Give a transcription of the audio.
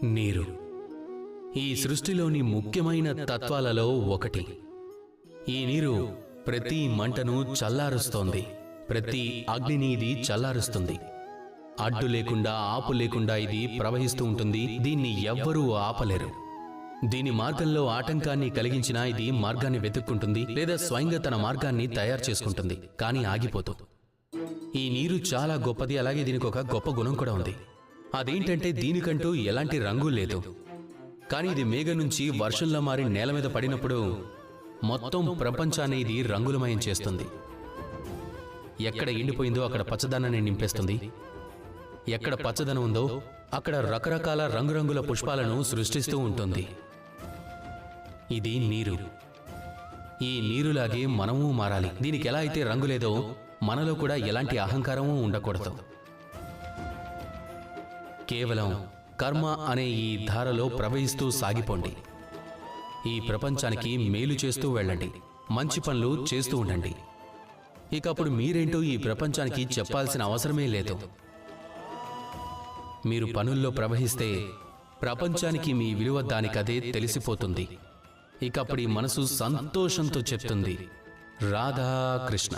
నీరు ఈ సృష్టిలోని ముఖ్యమైన తత్వాలలో ఒకటి. ఈ నీరు ప్రతి మంటను చల్లారుస్తోంది, ప్రతి అగ్నిని ఇది చల్లారుస్తుంది. అడ్డు లేకుండా ఆపు లేకుండా ఇది ప్రవహిస్తూ ఉంటుంది. దీన్ని ఎవ్వరూ ఆపలేరు. దీని మార్గంలో ఆటంకాన్ని కలిగించినా ఇది మార్గాన్ని వెతుక్కుంటుంది, లేదా స్వయంగా తన మార్గాన్ని తయారు చేసుకుంటుంది, కానీ ఆగిపోతూ. ఈ నీరు చాలా గొప్పది. అలాగే దీనికి ఒక గొప్ప గుణం కూడా ఉంది. అదేంటంటే దీనికంటూ ఎలాంటి రంగు లేదు. కానీ ఇది మేఘం నుంచి వర్షంలో మారి నేల మీద పడినప్పుడు మొత్తం ప్రపంచాన్ని ఇది రంగులమయం చేస్తుంది. ఎక్కడ ఎండిపోయిందో అక్కడ పచ్చదనాన్ని నింపేస్తుంది. ఎక్కడ పచ్చదనం ఉందో అక్కడ రకరకాల రంగురంగుల పుష్పాలను సృష్టిస్తూ ఉంటుంది. ఇది నీరు. ఈ నీరులాగే మనము మారాలి. దీనికి ఎలా అయితే రంగు లేదో మనలో కూడా ఎలాంటి అహంకారమూ ఉండకూడదు. కేవలం కర్మ అనే ఈ ధారలో ప్రవహిస్తూ సాగిపోండి. ఈ ప్రపంచానికి మేలు చేస్తూ వెళ్ళండి, మంచి పనులు చేస్తూ ఉండండి. ఇకప్పుడు మీరేంటో ఈ ప్రపంచానికి చెప్పాల్సిన అవసరమే లేదు. మీరు పనుల్లో ప్రవహిస్తే ప్రపంచానికి మీ విలువ దానికదే తెలిసిపోతుంది. ఇకప్పుడు ఈ మనసు సంతోషంతో చెప్తుంది, రాధాకృష్ణ.